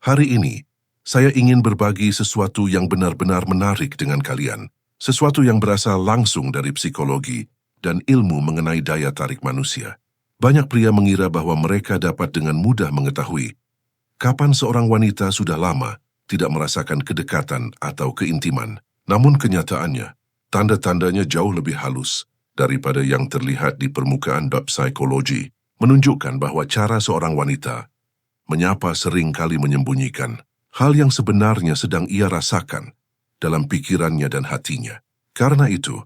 Hari ini, saya ingin berbagi sesuatu yang benar-benar menarik dengan kalian. Sesuatu yang berasal langsung dari psikologi dan ilmu mengenai daya tarik manusia. Banyak pria mengira bahwa mereka dapat dengan mudah mengetahui kapan seorang wanita sudah lama tidak merasakan kedekatan atau keintiman. Namun kenyataannya, tanda-tandanya jauh lebih halus daripada yang terlihat di permukaan bab psikologi, menunjukkan bahwa cara seorang wanita menyapa sering kali menyembunyikan hal yang sebenarnya sedang ia rasakan dalam pikirannya dan hatinya. Karena itu,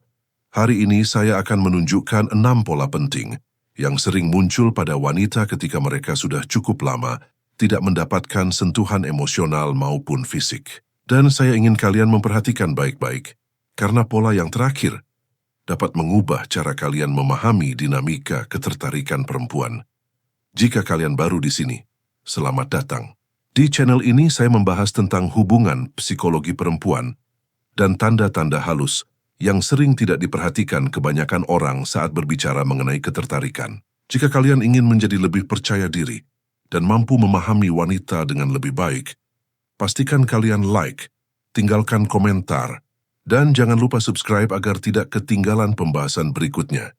hari ini saya akan menunjukkan 6 pola penting yang sering muncul pada wanita ketika mereka sudah cukup lama tidak mendapatkan sentuhan emosional maupun fisik. Dan saya ingin kalian memperhatikan baik-baik, karena pola yang terakhir dapat mengubah cara kalian memahami dinamika ketertarikan perempuan. Jika kalian baru di sini, selamat datang. Di channel ini saya membahas tentang hubungan psikologi perempuan dan tanda-tanda halus yang sering tidak diperhatikan kebanyakan orang saat berbicara mengenai ketertarikan. Jika kalian ingin menjadi lebih percaya diri dan mampu memahami wanita dengan lebih baik, pastikan kalian like, tinggalkan komentar, dan jangan lupa subscribe agar tidak ketinggalan pembahasan berikutnya.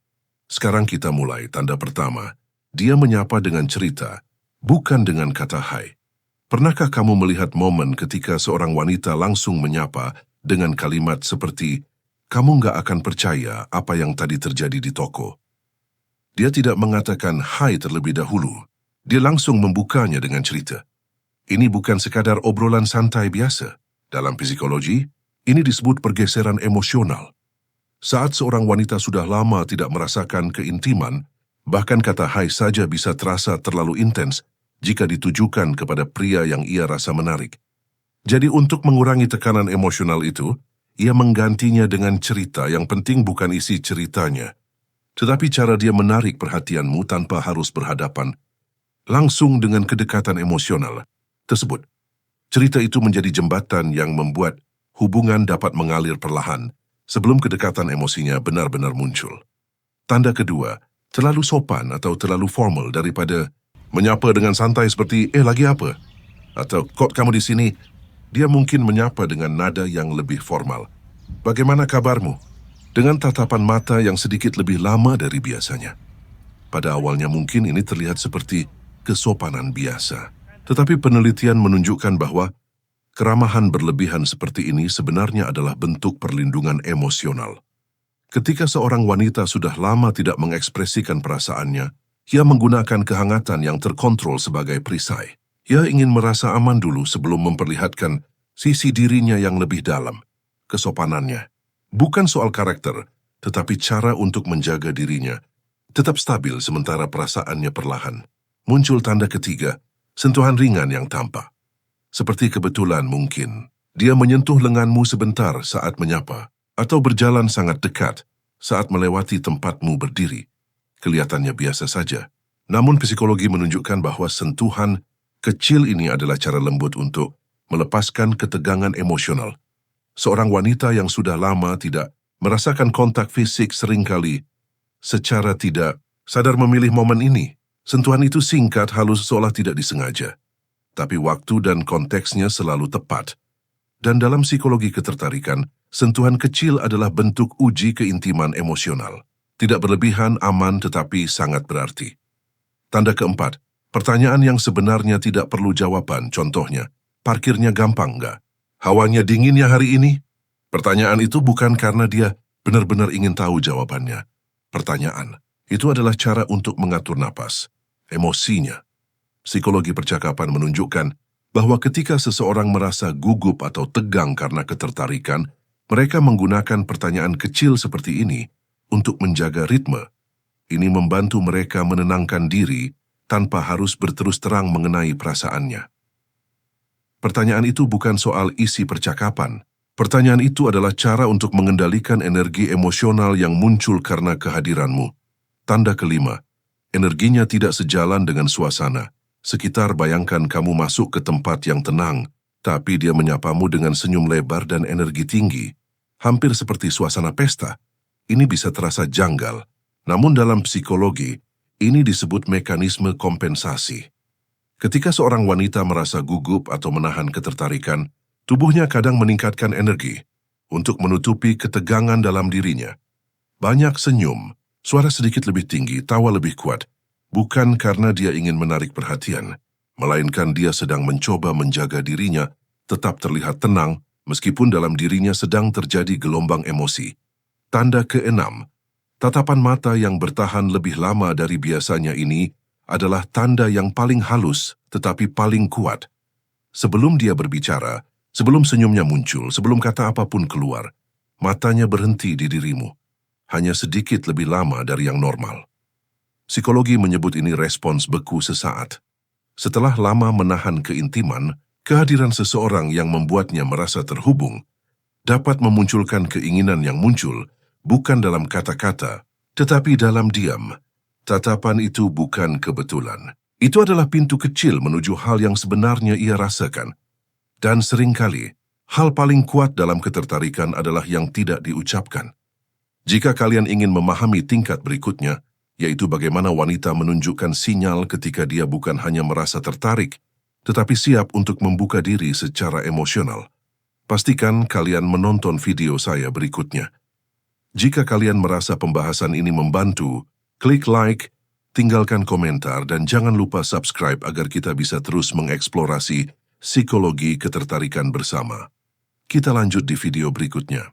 Sekarang kita mulai. Tanda pertama, dia menyapa dengan cerita, bukan dengan kata hai. Pernahkah kamu melihat momen ketika seorang wanita langsung menyapa dengan kalimat seperti, "Kamu nggak akan percaya apa yang tadi terjadi di toko"? Dia tidak mengatakan hai terlebih dahulu. Dia langsung membukanya dengan cerita. Ini bukan sekadar obrolan santai biasa. Dalam psikologi, ini disebut pergeseran emosional. Saat seorang wanita sudah lama tidak merasakan keintiman, bahkan kata hai saja bisa terasa terlalu intens jika ditujukan kepada pria yang ia rasa menarik. Jadi untuk mengurangi tekanan emosional itu, ia menggantinya dengan cerita. Yang penting bukan isi ceritanya, tetapi cara dia menarik perhatianmu tanpa harus berhadapan langsung dengan kedekatan emosional tersebut. Cerita itu menjadi jembatan yang membuat hubungan dapat mengalir perlahan sebelum kedekatan emosinya benar-benar muncul. Tanda kedua, terlalu sopan atau terlalu formal daripada menyapa dengan santai seperti, lagi apa? Atau, kok kamu di sini? Dia mungkin menyapa dengan nada yang lebih formal. Bagaimana kabarmu? Dengan tatapan mata yang sedikit lebih lama dari biasanya. Pada awalnya mungkin ini terlihat seperti kesopanan biasa. Tetapi penelitian menunjukkan bahwa keramahan berlebihan seperti ini sebenarnya adalah bentuk perlindungan emosional. Ketika seorang wanita sudah lama tidak mengekspresikan perasaannya, ia menggunakan kehangatan yang terkontrol sebagai perisai. Ia ingin merasa aman dulu sebelum memperlihatkan sisi dirinya yang lebih dalam, kesopanannya. Bukan soal karakter, tetapi cara untuk menjaga dirinya tetap stabil sementara perasaannya perlahan. Muncul tanda ketiga, sentuhan ringan yang tampak. Seperti kebetulan mungkin, dia menyentuh lenganmu sebentar saat menyapa, atau berjalan sangat dekat saat melewati tempatmu berdiri. Kelihatannya biasa saja. Namun psikologi menunjukkan bahwa sentuhan kecil ini adalah cara lembut untuk melepaskan ketegangan emosional. Seorang wanita yang sudah lama tidak merasakan kontak fisik seringkali secara tidak sadar memilih momen ini. Sentuhan itu singkat, halus, seolah tidak disengaja. Tapi waktu dan konteksnya selalu tepat. Dan dalam psikologi ketertarikan, sentuhan kecil adalah bentuk uji keintiman emosional. Tidak berlebihan, aman, tetapi sangat berarti. Tanda keempat, pertanyaan yang sebenarnya tidak perlu jawaban. Contohnya, parkirnya gampang nggak? Hawanya dingin ya hari ini? Pertanyaan itu bukan karena dia benar-benar ingin tahu jawabannya. Pertanyaan itu adalah cara untuk mengatur napas, emosinya. Psikologi percakapan menunjukkan bahwa ketika seseorang merasa gugup atau tegang karena ketertarikan, mereka menggunakan pertanyaan kecil seperti ini untuk menjaga ritme. Ini membantu mereka menenangkan diri tanpa harus berterus terang mengenai perasaannya. Pertanyaan itu bukan soal isi percakapan. Pertanyaan itu adalah cara untuk mengendalikan energi emosional yang muncul karena kehadiranmu. Tanda kelima, energinya tidak sejalan dengan suasana. Sekitar bayangkan kamu masuk ke tempat yang tenang, tapi dia menyapamu dengan senyum lebar dan energi tinggi. Hampir seperti suasana pesta. Ini bisa terasa janggal. Namun dalam psikologi, ini disebut mekanisme kompensasi. Ketika seorang wanita merasa gugup atau menahan ketertarikan, tubuhnya kadang meningkatkan energi untuk menutupi ketegangan dalam dirinya. Banyak senyum, suara sedikit lebih tinggi, tawa lebih kuat, bukan karena dia ingin menarik perhatian, melainkan dia sedang mencoba menjaga dirinya tetap terlihat tenang meskipun dalam dirinya sedang terjadi gelombang emosi. Tanda keenam, tatapan mata yang bertahan lebih lama dari biasanya ini adalah tanda yang paling halus tetapi paling kuat. Sebelum dia berbicara, sebelum senyumnya muncul, sebelum kata apapun keluar, matanya berhenti di dirimu. Hanya sedikit lebih lama dari yang normal. Psikologi menyebut ini respons beku sesaat. Setelah lama menahan keintiman, kehadiran seseorang yang membuatnya merasa terhubung dapat memunculkan keinginan yang muncul bukan dalam kata-kata, tetapi dalam diam. Tatapan itu bukan kebetulan. Itu adalah pintu kecil menuju hal yang sebenarnya ia rasakan. Dan seringkali, hal paling kuat dalam ketertarikan adalah yang tidak diucapkan. Jika kalian ingin memahami tingkat berikutnya, yaitu bagaimana wanita menunjukkan sinyal ketika dia bukan hanya merasa tertarik, tetapi siap untuk membuka diri secara emosional, pastikan kalian menonton video saya berikutnya. Jika kalian merasa pembahasan ini membantu, klik like, tinggalkan komentar, dan jangan lupa subscribe agar kita bisa terus mengeksplorasi psikologi ketertarikan bersama. Kita lanjut di video berikutnya.